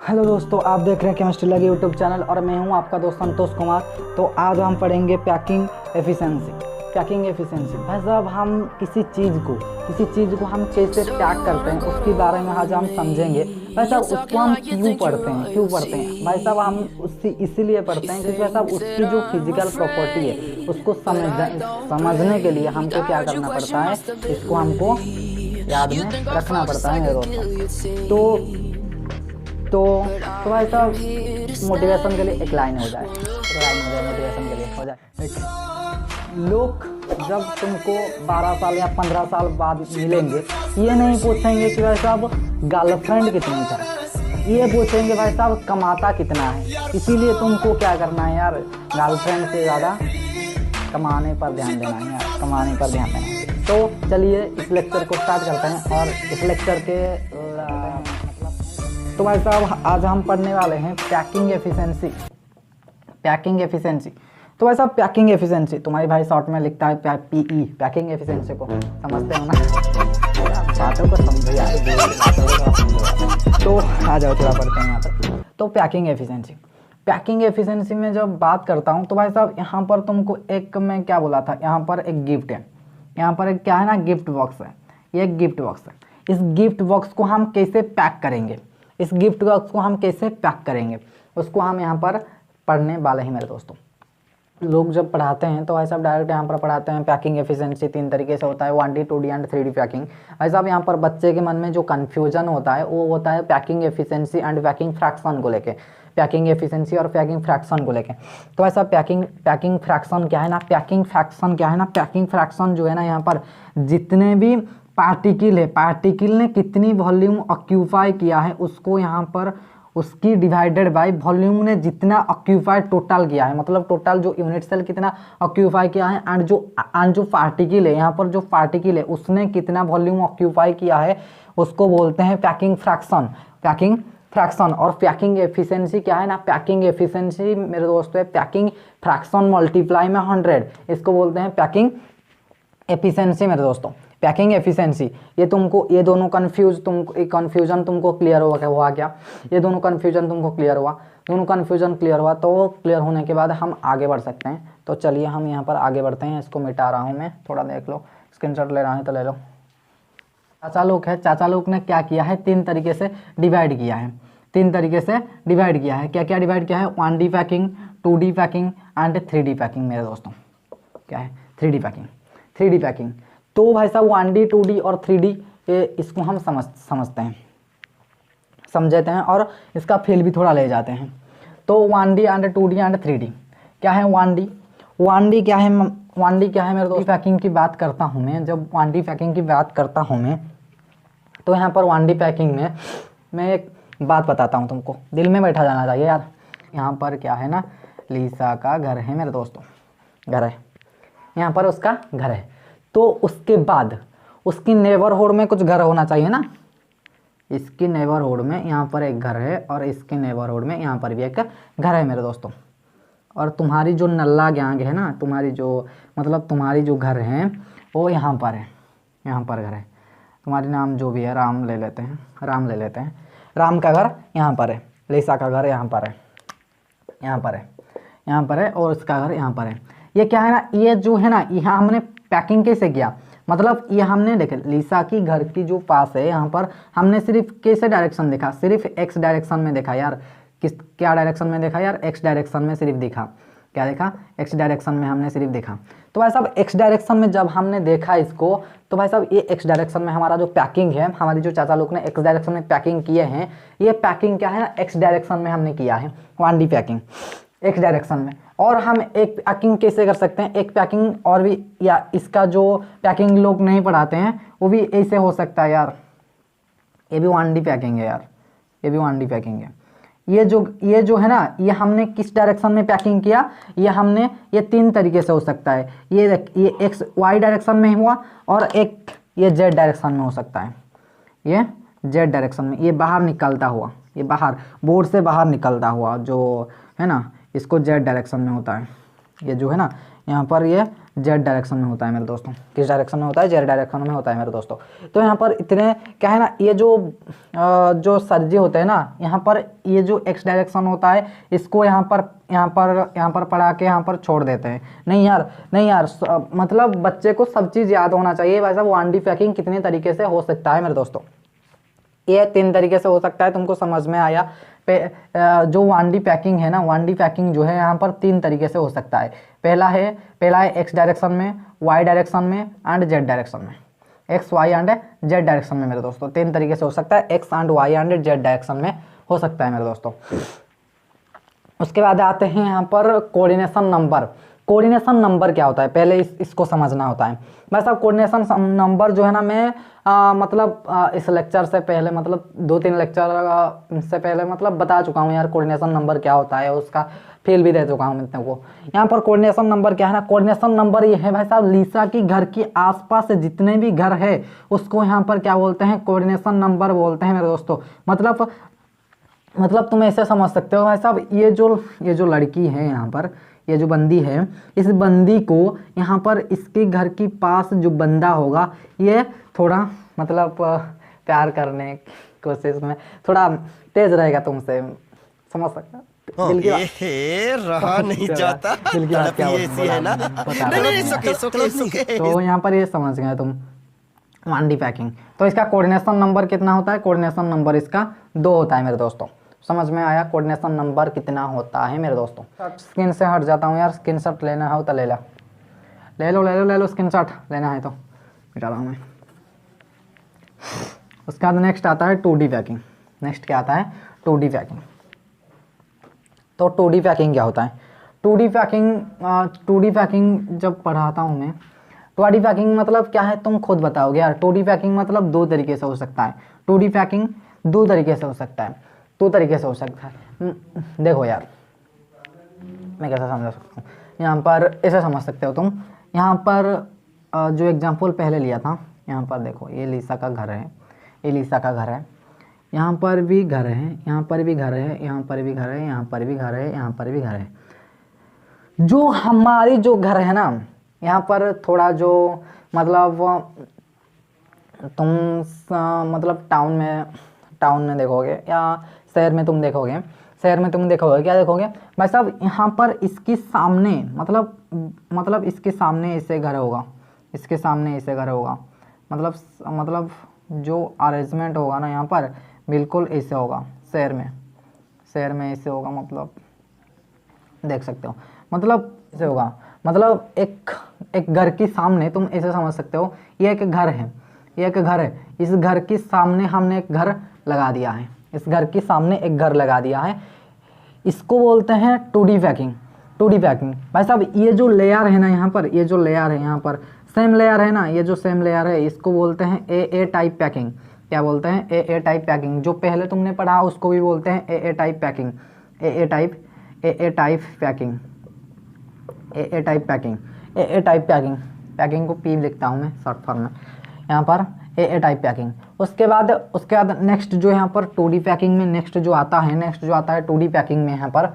Hello दोस्तों, आप देख रहे हैं केमिस्ट्री लगी यूट्यूब चैनल और मैं हूं आपका दोस्त संतोष कुमार। तो आज हम पढ़ेंगे पैकिंग एफिशिएंसी। भाई साहब, हम किसी चीज़ को हम कैसे पैक करते हैं उसके बारे में आज हम समझेंगे। भाई साहब, उसको हम क्यों पढ़ते हैं भाई साहब, हम उससे इसीलिए पढ़ते हैं क्योंकि भाई साहब उसकी जो फिजिकल प्रॉपर्टी है उसको समझने के लिए हमको क्या करना पड़ता है, इसको हमको याद में रखना पड़ता है मेरे दोस्तों। तो तो भाई साहब, मोटिवेशन के लिए एक लाइन हो जाए, मोटिवेशन के लिए हो जाए। देखिए, लोग जब तुमको 12 साल या 15 साल बाद मिलेंगे, ये नहीं पूछेंगे कि भाई साहब गर्लफ्रेंड कितनी है, ये पूछेंगे भाई साहब कमाता कितना है। इसीलिए तुमको क्या करना है यार, गर्लफ्रेंड से ज़्यादा कमाने पर ध्यान देना है यार, कमाने पर ध्यान देना है। तो चलिए इस लेक्चर को स्टार्ट करते हैं और इस लेक्चर के तो भाई साहब आज हम पढ़ने वाले हैं पैकिंग एफिशिएंसी। तो भाई साहब पैकिंग एफिशिएंसी तुम्हारी भाई शॉर्ट में लिखता है पीई, पैकिंग एफिशिएंसी को समझते हो ना, बातों को समझो यार। तो आ जाओ थोड़ा पढ़ते हैं यहाँ पर। तो पैकिंग एफिशिएंसी में जब बात करता हूँ तो भाई साहब यहाँ पर तुमको एक मैं क्या बोला था, यहाँ पर एक गिफ्ट है, यहाँ पर एक क्या है ना, गिफ्ट बॉक्स है। ये एक गिफ्ट बॉक्स है। इस गिफ्ट बॉक्स को हम कैसे पैक करेंगे, उसको हम यहाँ पर पढ़ने वाले हैं मेरे दोस्तों। लोग जब पढ़ाते हैं तो भाई साहब डायरेक्ट यहाँ पर पढ़ाते हैं पैकिंग एफिशिएंसी 3 तरीके से होता है, 1D 2D and 3D packing. भाई साहब यहाँ पर बच्चे के मन में जो कन्फ्यूजन होता है वो होता है packing efficiency and packing fraction को लेके, पैकिंग एफिशिएंसी और पैकिंग फ्रैक्शन को लेके। तो भाई साहब पैकिंग फ्रैक्शन क्या है ना, पैकिंग फ्रैक्शन जो है ना, यहाँ पर जितने भी पार्टिकल ने कितनी वॉल्यूम ऑक्यूपाई किया है उसको यहाँ पर उसकी डिवाइडेड बाय वॉल्यूम ने जितना ऑक्यूपाई टोटल किया है, मतलब टोटल जो यूनिट सेल कितना ऑक्यूपाई किया है एंड जो पार्टिकल है, यहाँ पर जो पार्टिकल है उसने कितना वॉल्यूम ऑक्यूपाई किया है उसको बोलते हैं पैकिंग फ्रैक्शन। और पैकिंग एफिशिएंसी क्या है ना, पैकिंग एफिशिएंसी मेरे दोस्तों है पैकिंग फ्रैक्शन मल्टीप्लाई में 100, इसको बोलते हैं पैकिंग एफिशिएंसी मेरे दोस्तों। पैकिंग एफिशिएंसी ये दोनों कन्फ्यूजन तुमको क्लियर हुआ क्या, ये दोनों कन्फ्यूजन तुमको क्लियर हुआ। तो क्लियर होने के बाद हम आगे बढ़ सकते हैं। तो चलिए हम यहाँ पर आगे बढ़ते हैं। इसको मिटा रहा हूँ मैं, थोड़ा देख लो, स्क्रीनशॉट ले रहा है तो ले लो। चाचा लोग ने क्या किया है, 3 तरीके से डिवाइड किया है। क्या डिवाइड किया है, 1D packing, 2D packing and 3D packing मेरे दोस्तों। क्या है 3D पैकिंग। तो भाई साहब 1D 2D और 3D इसको हम समझते हैं और इसका फील भी थोड़ा ले जाते हैं। तो 1D and 2D and 3D क्या है, 1D क्या है मेरे दोस्त। पैकिंग की बात करता हूँ मैं, जब 1D पैकिंग की बात करता हूँ मैं तो यहाँ पर 1D पैकिंग में मैं एक बात बताता हूँ, तुमको दिल में बैठा जाना चाहिए यार। यहाँ पर क्या है ना, लीसा का घर है मेरे दोस्तों, घर है यहाँ पर, उसका घर है। तो उसके बाद उसकी नेबरहुड में कुछ घर होना चाहिए ना, इसकी नेबरहुड में यहाँ पर एक घर है और इसके नेबरहुड में यहाँ पर भी एक घर है मेरे दोस्तों। और तुम्हारी जो नल्ला गैंग है ना, तुम्हारी जो घर है वो यहाँ पर घर है। तुम्हारी नाम जो भी है राम ले लेते हैं। राम का घर यहाँ पर है, लिसा का घर यहाँ पर है और इसका घर यहाँ पर है। ये क्या है ना, ये जो है ना, यहाँ हमने पैकिंग कैसे किया, मतलब ये हमने देखे लिसा की घर की जो पास है यहाँ पर हमने सिर्फ कैसे डायरेक्शन देखा, सिर्फ एक्स डायरेक्शन में देखा यार। क्या डायरेक्शन में देखा यार, एक्स डायरेक्शन में सिर्फ देखा। क्या देखा, एक्स डायरेक्शन में हमने सिर्फ देखा। तो भाई साहब एक्स डायरेक्शन में जब हमने देखा इसको, तो भाई साहब ये एक्स डायरेक्शन में हमारा जो पैकिंग है, हमारी जो चाचा लोग ने एक्स डायरेक्शन में पैकिंग किए हैं, ये पैकिंग क्या है ना, एक्स डायरेक्शन में हमने किया है 1D पैकिंग एक्स डायरेक्शन में। और हम एक पैकिंग कैसे कर सकते हैं, एक पैकिंग और भी, या इसका जो पैकिंग लोग नहीं पढ़ाते हैं वो भी ऐसे हो सकता है यार। ये भी 1D पैकिंग है यार, ये जो है ना, ये हमने किस डायरेक्शन में पैकिंग किया, ये 3 तरीके से हो सकता है। ये एक्स वाई डायरेक्शन में हुआ और एक ये जेड डायरेक्शन में हो सकता है। ये जेड डायरेक्शन में, ये बाहर निकलता हुआ, ये बाहर बोर्ड से बाहर निकलता हुआ जो है ना, इसको जेड डायरेक्शन में होता है। ये जो है ना यहाँ पर ये जेड डायरेक्शन में होता है मेरे दोस्तों। किस डायरेक्शन में होता है? जेड डायरेक्शन में होता है मेरे दोस्तों। तो यहाँ पर इतने क्या है ना, ये जो सर्जी होते हैं ना, यहाँ पर ये जो एक्स डायरेक्शन होता है इसको यहाँ पर पढ़ा के यहाँ पर छोड़ देते हैं। नहीं यार, नहीं यार, मतलब बच्चे को सब चीज़ याद होना चाहिए भाई साहब। 1D पैकिंग कितने तरीके से हो सकता है मेरे दोस्तों? ये 3 तरीके से हो सकता है, तुमको समझ में आया? जो 1D पैकिंग है ना, 1D पैकिंग जो है यहाँ पर 3 तरीके से हो सकता है। पहला है एक्स डायरेक्शन में, वाई डायरेक्शन में एंड जेड डायरेक्शन में। X, Y and Z direction में मेरे दोस्तों 3 तरीके से हो सकता है। X and Y and Z direction में हो सकता है मेरे दोस्तों। उसके बाद आते हैं यहाँ पर कोऑर्डिनेशन नंबर। कोऑर्डिनेशन नंबर क्या होता है, पहले इसको समझना होता है भाई साहब। कोऑर्डिनेशन नंबर जो है ना, मैं इस लेक्चर से पहले, मतलब 2-3 लेक्चर से पहले मतलब बता चुका हूँ यार कोऑर्डिनेशन नंबर क्या होता है, उसका फील भी दे चुका हूँ मित्रों को। यहाँ पर कोऑर्डिनेशन नंबर क्या है ना, कोऑर्डिनेशन नंबर ये है भाई साहब, लीसा की घर के आसपास से जितने भी घर है उसको यहाँ पर क्या बोलते हैं? कोऑर्डिनेशन नंबर बोलते हैं मेरे दोस्तों। मतलब तुम ऐसे समझ सकते हो भाई साहब, ये जो लड़की है यहाँ पर, ये जो बंदी है, इस बंदी को यहाँ पर इसके घर के पास जो बंदा होगा, ये थोड़ा मतलब प्यार करने की कोशिश में थोड़ा तेज रहेगा तुमसे, समझ सकते हो? दिल की बात रहा नहीं जाता, दिल की बात क्या है ना? बता रहा हूँ। तो यहाँ पर ये समझ गए तुम 1D पैकिंग। तो इसका कोऑर्डिनेशन नंबर कितना होता है? कोऑर्डिनेशन नंबर इसका 2 होता है मेरे दोस्तों। समझ में आया कोऑर्डिनेशन नंबर कितना होता है मेरे दोस्तों? स्क्रीन से हट जाता हूँ यार, स्क्रीनशॉट लेना हो तो ले लो स्क्रीनशॉट लेना है तो मिटा रहा हूँ मैं। उसके बाद नेक्स्ट आता है 2D पैकिंग। नेक्स्ट क्या आता है? 2D packing. तो 2D पैकिंग क्या होता है? 2D पैकिंग जब पढ़ाता हूँ मैं, 2D पैकिंग मतलब क्या है तुम खुद बताओगे यार। 2D पैकिंग मतलब 2 तरीके से हो सकता है। 2D पैकिंग 2 तरीके से हो सकता है, 2 तरीके से हो सकता है। देखो यार, मैं कैसे समझा सकता हूँ, यहाँ पर ऐसे समझ सकते हो तुम। यहाँ पर जो एग्जांपल पहले लिया था, यहाँ पर देखो, ये लीसा का घर है, ये लीसा का घर है, यहाँ पर भी घर है, यहाँ पर भी घर है, यहाँ पर भी घर है, यहाँ पर भी घर है, यहाँ पर भी घर है। जो हमारी जो घर है ना, यहाँ पर थोड़ा जो मतलब तुम मतलब टाउन में देखोगे या शहर में तुम देखोगे क्या देखोगे भाई साहब? यहाँ पर इसके सामने मतलब इसके सामने ऐसे घर होगा, इसके सामने ऐसे घर होगा, मतलब जो अरेंजमेंट होगा ना यहाँ पर बिल्कुल ऐसे होगा। शहर में ऐसे होगा, मतलब देख सकते हो, मतलब ऐसे होगा। मतलब एक घर के सामने तुम ऐसे समझ सकते हो, ये एक घर है, ये एक घर है, इस घर के सामने हमने एक घर लगा दिया है, इस घर के सामने एक घर लगा दिया है। इसको बोलते हैं 2D पैकिंग। 2D पैकिंग भाई साहब, ये जो लेयर है ना यहाँ पर, ये जो लेयर है यहाँ पर, सेम लेयर है ना, ये जो सेम लेयर है, इसको बोलते हैं AA टाइप पैकिंग। क्या बोलते हैं? AA type packing. जो पहले तुमने पढ़ा उसको भी बोलते हैं AA type packing. AA type packing, AA type packing, AA type packing को P लिखता हूँ मैं शॉर्ट फॉर्म में, यहाँ पर AA टाइप पैकिंग। उसके बाद नेक्स्ट जो यहाँ पर 2D पैकिंग में नेक्स्ट जो आता है 2D पैकिंग में, यहाँ पर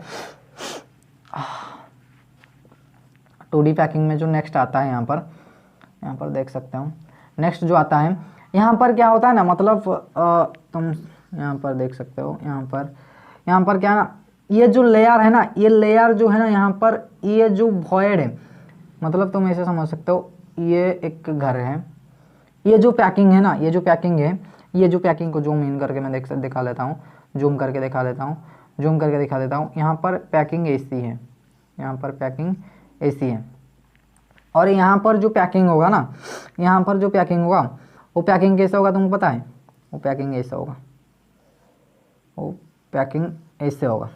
2D पैकिंग में जो नेक्स्ट आता है यहाँ पर देख सकते हो। नेक्स्ट जो आता है यहाँ पर क्या होता है ना, मतलब तुम यहाँ पर देख सकते हो, यहाँ पर क्या ना, ये जो लेयर है ना, ये लेयर जो है ना यहाँ पर, ये जो वॉइड है, मतलब तुम ऐसे समझ सकते हो, ये एक घर है। ये जो पैकिंग है ना, ये जो पैकिंग को जूम इन करके मैं दिखा लेता हूँ, जूम करके दिखा देता हूँ। यहाँ पर पैकिंग ऐसी है, यहाँ पर पैकिंग ऐसी है, और यहाँ पर जो पैकिंग होगा ना, यहाँ पर जो पैकिंग होगा वो पैकिंग कैसे होगा तुमको पता है? वो पैकिंग ऐसे होगा, वो पैकिंग ऐसे होगा।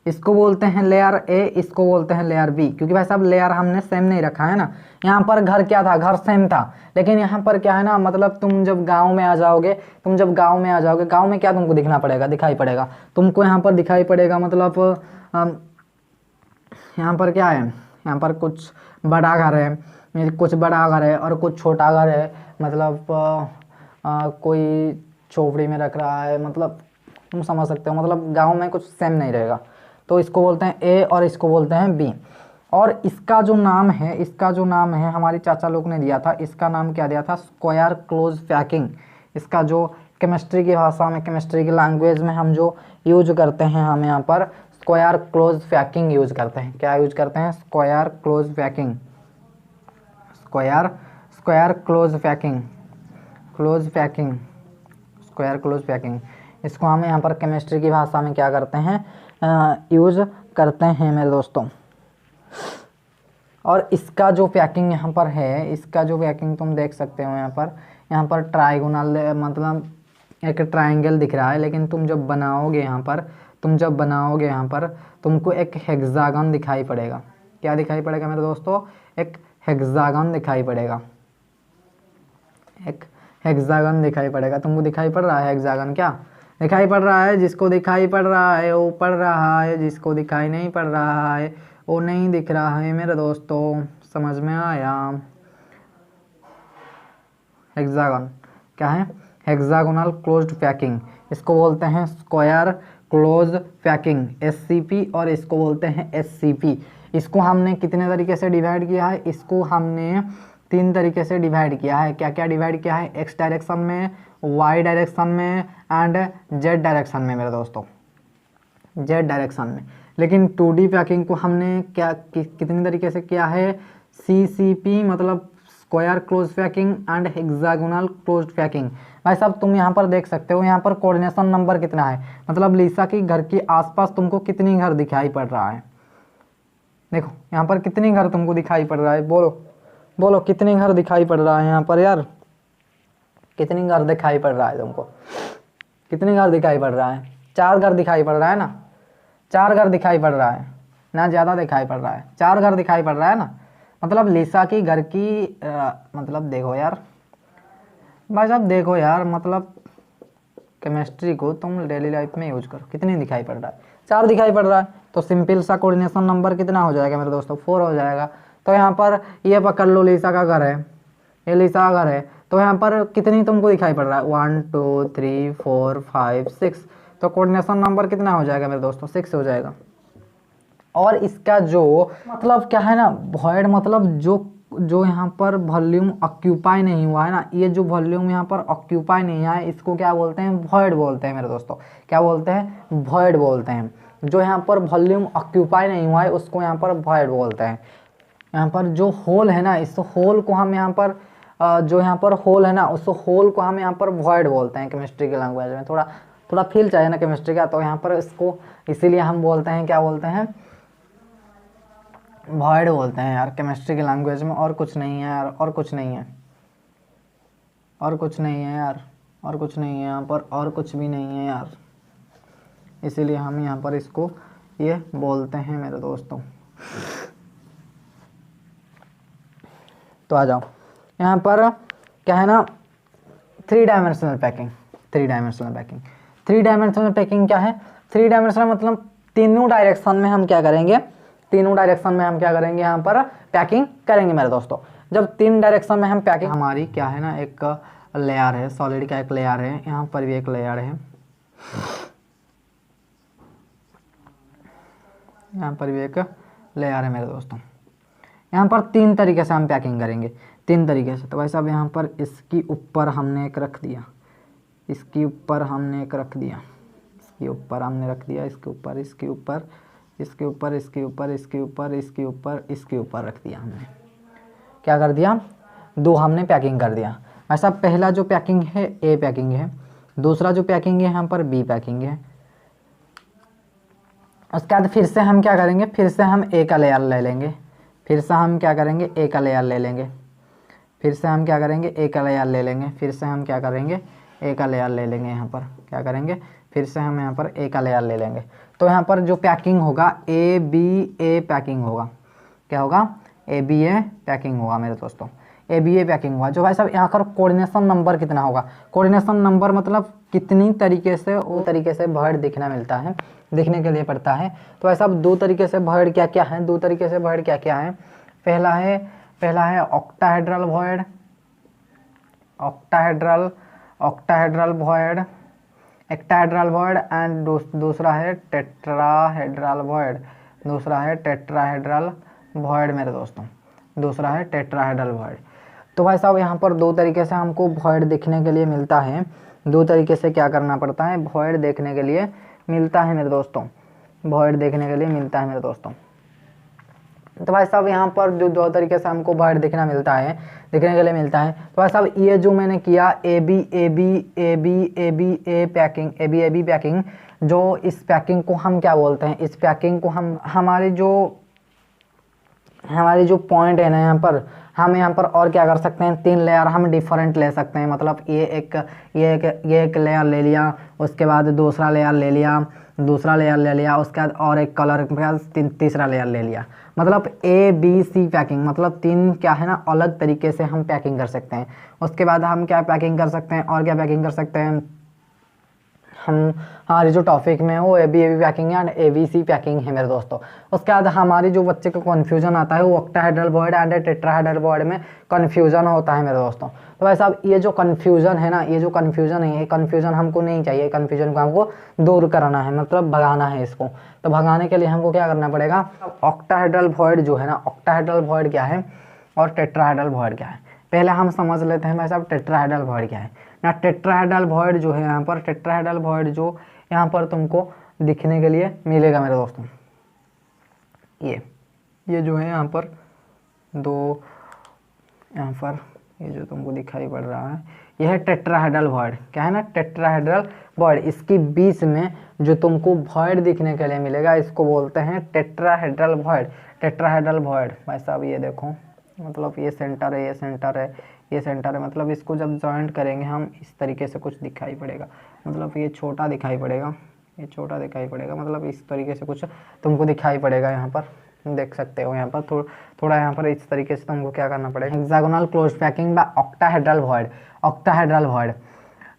इसको बोलते हैं लेयर ए, इसको बोलते हैं लेयर बी, क्योंकि भाई साहब लेयर हमने सेम नहीं रखा है ना। यहाँ पर घर क्या था? घर सेम था, लेकिन यहाँ पर क्या है ना, मतलब तुम जब गांव में आ जाओगे, गांव में क्या तुमको दिखाई पड़ेगा तुमको यहाँ पर दिखाई पड़ेगा, मतलब यहाँ पर क्या है, यहाँ पर कुछ बड़ा घर है और कुछ छोटा घर है, मतलब कोई चौपड़ी में रख रहा है, मतलब तुम समझ सकते हो, मतलब गांव में कुछ सेम नहीं रहेगा। तो इसको बोलते हैं ए और इसको बोलते हैं बी। और इसका जो नाम है, इसका जो नाम है हमारी चाचा लोग ने दिया था, इसका नाम क्या दिया था, स्क्वायर क्लोज पैकिंग। इसका जो केमिस्ट्री की भाषा में, केमिस्ट्री की लैंग्वेज में हम जो यूज करते हैं, हम यहाँ पर स्क्वायर क्लोज पैकिंग यूज करते हैं। क्या यूज करते हैं, square close packing, square square close packing, close packing, square close packing. इसको हम यहाँ पर केमिस्ट्री की भाषा में क्या करते हैं, यूज करते हैं मेरे दोस्तों। और इसका जो पैकिंग यहाँ पर है, इसका जो पैकिंग तुम देख सकते हो यहाँ पर ट्राइगोनल मतलब एक ट्रायंगल दिख रहा है, लेकिन तुम जब बनाओगे यहाँ पर तुमको एक हेक्सागन दिखाई पड़ेगा। क्या दिखाई पड़ेगा मेरे दोस्तों, एक हेक्सागन दिखाई पड़ेगा, एक हेक्सागन दिखाई पड़ेगा। तुमको दिखाई पड़ रहा है हेक्सागन, क्या दिखाई पड़ रहा है, जिसको दिखाई पड़ रहा है वो पढ़ रहा है, जिसको दिखाई नहीं पड़ रहा है वो नहीं दिख रहा है मेरे दोस्तों, समझ में आया। हेक्सागन क्या है, हेक्सागोनल क्लोज्ड पैकिंग, इसको बोलते हैं स्क्वायर क्लोज पैकिंग, SCP, और इसको बोलते हैं SCP। इसको हमने कितने तरीके से डिवाइड किया है, इसको हमने 3 तरीके से डिवाइड किया है। क्या क्या डिवाइड किया है, X डायरेक्शन में, Y डायरेक्शन में एंड Z डायरेक्शन में मेरे दोस्तों, Z डायरेक्शन में। लेकिन 2D पैकिंग को हमने क्या कितने तरीके से किया है, CCP मतलब square close packing and hexagonal closed packing. भाई साहब तुम यहाँ पर देख सकते हो, यहाँ पर कोऑर्डिनेशन नंबर कितना है, मतलब लिसा की घर के आसपास तुमको कितनी घर दिखाई पड़ रहा है। देखो यहाँ पर कितनी घर तुमको दिखाई पड़ रहा है, बोलो बोलो कितनी घर दिखाई पड़ रहा है यहाँ पर यार, कितनी घर दिखाई पड़ रहा है तुमको, कितनी घर दिखाई पड़ रहा है, 4 घर दिखाई पड़ रहा है ना, 4 घर दिखाई पड़ रहा है ना, ज़्यादा दिखाई पड़ रहा है, 4 घर दिखाई पड़ रहा है ना। मतलब लिसा की घर की मतलब देखो यार भाई साहब, देखो यार मतलब केमिस्ट्री को तुम डेली लाइफ में यूज करो, कितनी दिखाई पड़ रहा है, 4 दिखाई पड़ रहा है। तो सिंपल सा कोऑर्डिनेशन नंबर कितना हो जाएगा मेरे दोस्तों, 4 हो जाएगा। तो यहाँ पर ये पकड़ लो लिसा का घर है, ये लिसा का घर है, तो यहाँ पर कितनी तुमको दिखाई पड़ रहा है, 1 2 3 4 5 6। तो कोऑर्डिनेशन नंबर कितना हो जाएगा मेरे दोस्तों, 6 हो जाएगा। और इसका जो मतलब क्या है ना, वॉइड मतलब जो यहाँ पर वॉल्यूम ऑक्यूपाई नहीं हुआ है ना, ये जो वॉल्यूम यहाँ पर ऑक्यूपाई नहीं है, इसको क्या बोलते हैं, वॉइड बोलते हैं मेरे दोस्तों। क्या बोलते हैं, वॉइड बोलते हैं। जो यहाँ पर वॉल्यूम ऑक्यूपाई नहीं हुआ है उसको यहाँ पर वॉइड बोलते हैं। यहाँ पर जो होल है ना, इस होल को हम यहाँ पर जो यहाँ पर होल है ना, उस होल को हम यहाँ पर वॉइड बोलते हैं केमिस्ट्री के लैंग्वेज में। थोड़ा थोड़ा फील चाहिए ना केमिस्ट्री का, तो यहाँ पर इसको इसीलिए हम बोलते हैं, क्या बोलते हैं, वॉइड बोलते हैं यार केमिस्ट्री की लैंग्वेज में। और कुछ नहीं है यार, और कुछ नहीं है, और कुछ नहीं है यार, और कुछ नहीं है यहाँ पर, और कुछ भी नहीं है यार, इसीलिए हम यहाँ पर इसको ये बोलते हैं मेरे दोस्तों। तो आ जाओ यहाँ पर क्या है ना, 3 dimensional packing. 3 dimensional packing, 3 dimensional packing क्या है, 3 डायमेंशनल मतलब तीनों डायरेक्शन में हम क्या करेंगे, तीनों डायरेक्शन में हम क्या करेंगे, यहाँ पर पैकिंग करेंगे मेरे दोस्तों। जब 3 डायरेक्शन में हम पैकिंग, हमारी क्या है ना, एक लेयर है, सॉलिड का एक लेयर है, यहाँ पर भी एक लेयर है, यहाँ पर भी एक लेयर है मेरे दोस्तों। यहाँ पर 3 तरीके से हम पैकिंग करेंगे, 3 तरीके से। तो वैसे अब यहाँ पर इसकी ऊपर हमने एक रख दिया, इसके ऊपर हमने एक रख दिया, इसके ऊपर हमने रख दिया, इसके ऊपर, इसके ऊपर, इसके ऊपर, इसके ऊपर, इसके ऊपर, इसके ऊपर, इसके ऊपर रख दिया हमने। क्या कर दिया, 2 हमने पैकिंग कर दिया। ऐसा पहला जो पैकिंग है ए पैकिंग है, दूसरा जो पैकिंग है यहाँ पर बी पैकिंग है। उसके बाद फिर से हम क्या करेंगे, फिर से हम ए का लेयर ले लेंगे, फिर से हम क्या करेंगे, ए का लेयर ले लेंगे, फिर से हम क्या करेंगे, ए का लेयर ले लेंगे, फिर से हम क्या करेंगे, ए का लेयर ले लेंगे। यहाँ पर क्या करेंगे, फिर से हम यहाँ पर ए का लेयर ले लेंगे। तो यहाँ पर जो पैकिंग होगा ए बी ए पैकिंग होगा, क्या होगा, ए बी ए पैकिंग होगा मेरे दोस्तों, ए बी ए पैकिंग हुआ। जो भाई साहब यहाँ पर कोऑर्डिनेशन नंबर कितना होगा, कोऑर्डिनेशन नंबर मतलब कितनी तरीके से वो तरीके से वर्ड दिखना मिलता है, दिखने के लिए पड़ता है। तो ऐसा 2 तरीके से वर्ड क्या क्या है, 2 तरीके से वर्ड क्या क्या है। पहला है octahedral void, octahedral void, octahedral void and दूसरा है टेट्राहेड्रल वॉइड, दूसरा है टेट्राहेड्रल वॉइड मेरे दोस्तों, दूसरा है टेट्राहेड्रल वॉइड। तो भाई साहब यहाँ पर दो तरीके से हमको वॉइड देखने के लिए मिलता है, दो तरीके से क्या करना पड़ता है, वॉइड देखने के लिए मिलता है मेरे दोस्तों, वॉइड देखने के लिए मिलता है मेरे दोस्तों। तो भाई साहब यहाँ पर जो दो तरीके से हमको वॉइड देखने के लिए मिलता है, तो भाई साहब ये जो मैंने किया ए बी पैकिंग, जो इस पैकिंग को हम क्या बोलते हैं, इस पैकिंग को हम हमारी जो पॉइंट है ना यहाँ पर, हम यहाँ पर और क्या कर सकते हैं, 3 लेयर हम डिफरेंट ले सकते हैं। मतलब ये एक लेयर ले लिया, उसके बाद दूसरा लेयर ले लिया, उसके बाद और एक कलर के बाद तीसरा लेयर ले लिया। मतलब ABC पैकिंग, मतलब 3 क्या है ना अलग तरीके से हम पैकिंग कर सकते हैं। उसके बाद हम क्या पैकिंग कर सकते हैं, और क्या पैकिंग कर सकते हैं हम, हमारी जो टॉपिक में है वो AB पैकिंग है एंड ABC पैकिंग है मेरे दोस्तों। उसके बाद हमारी जो बच्चे को कन्फ्यूजन आता है वो octahedral void and tetrahedral void में कन्फ्यूजन होता है मेरे दोस्तों। तो भाई साहब ये जो कन्फ्यूजन है ना, ये कन्फ्यूजन हमको नहीं चाहिए, कन्फ्यूजन को हमको दूर कराना है, मतलब भगाना है इसको। तो भगाने के लिए हमको क्या करना पड़ेगा, ऑक्टाहेड्रल वॉइड जो है ना, ऑक्टाहेड्रल वॉइड क्या है और टेट्राहेड्रल वॉइड क्या है, पहले हम समझ लेते हैं भाई साहब टेट्राहेड्रल वॉइड क्या है ना। टेट्राहेड्रल वॉइड जो है यहाँ पर, टेट्राहेड्रल वॉइड जो यहाँ पर तुमको दिखने के लिए मिलेगा मेरे दोस्तों, ये जो है यहाँ पर दो, यहाँ पर ये जो तुमको दिखाई पड़ रहा है यह है टेट्राहेड्रल वॉइड। क्या है ना, टेट्राहेड्रल वॉइड। इसके बीच में जो तुमको वॉइड दिखने के लिए मिलेगा इसको बोलते हैं टेट्राहेड्रल वॉइड। टेट्राहेड्रल वॉइड भाई साहब ये देखो, मतलब ये सेंटर है, ये सेंटर है, ये सेंटर है। मतलब इसको जब जॉइंट करेंगे हम इस तरीके से कुछ दिखाई पड़ेगा, मतलब ये छोटा दिखाई पड़ेगा, ये छोटा दिखाई पड़ेगा, मतलब इस तरीके से कुछ तुमको दिखाई पड़ेगा। यहाँ पर देख सकते हो, यहाँ पर थोड़ा यहाँ पर इस तरीके से तुमको क्या करना पड़ेगा, hexagonal closed packing by octahedral void. Octahedral void,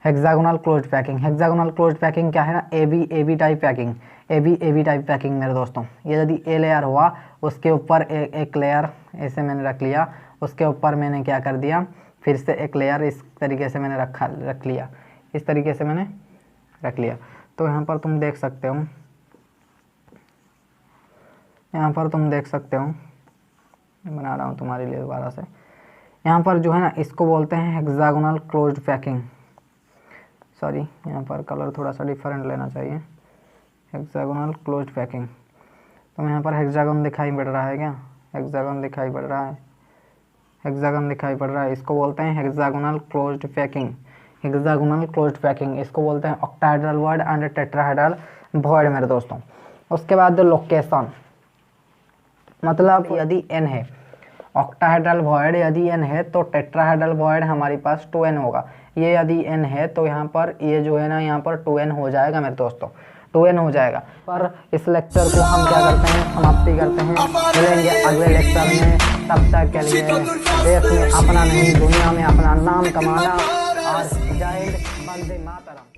hexagonal closed packing. Hexagonal closed packing क्या है ना, AB type packing, AB type packing मेरे दोस्तों। ये यदि ए लेयर हुआ, उसके ऊपर एक लेयर ऐसे मैंने रख लिया, उसके ऊपर मैंने क्या कर दिया, फिर से एक लेयर इस तरीके से मैंने रख लिया, इस तरीके से मैंने रख लिया। तो यहाँ पर तुम देख सकते हो, यहाँ पर तुम देख सकते हो, बना रहा हूँ तुम्हारे लिए दोबारा से। यहाँ पर जो है ना इसको बोलते हैं हेक्सागोनल क्लोज्ड पैकिंग। सॉरी, यहाँ पर कलर थोड़ा सा डिफरेंट लेना चाहिए, हेक्सागोनल क्लोज्ड पैकिंग। तो यहाँ पर हेक्सागन दिखाई पड़ रहा है क्या, हेक्सागन दिखाई पड़ रहा है, हेक्सागन दिखाई पड़ रहा है, इसको बोलते हैं hexagonal closed packing. Hexagonal closed packing इसको बोलते हैं octahedral void and tetrahedral void मेरे दोस्तों। उसके बाद लोकेशन, मतलब यदि n है, ऑक्टाहेड्रल वॉइड यदि n है तो टेट्राहेड्रल वॉइड हमारे पास 2n होगा। ये यदि n है तो यहाँ पर ये जो है ना यहाँ पर 2n हो जाएगा मेरे दोस्तों, 2n हो जाएगा। पर इस लेक्चर को हम क्या करते हैं, समाप्ति करते हैं। मिलेंगे अगले लेक्चर में, तब तक के लिए देश में अपना नहीं दुनिया में अपना नाम कमाना। और जय हिंद, वंदे मातरम।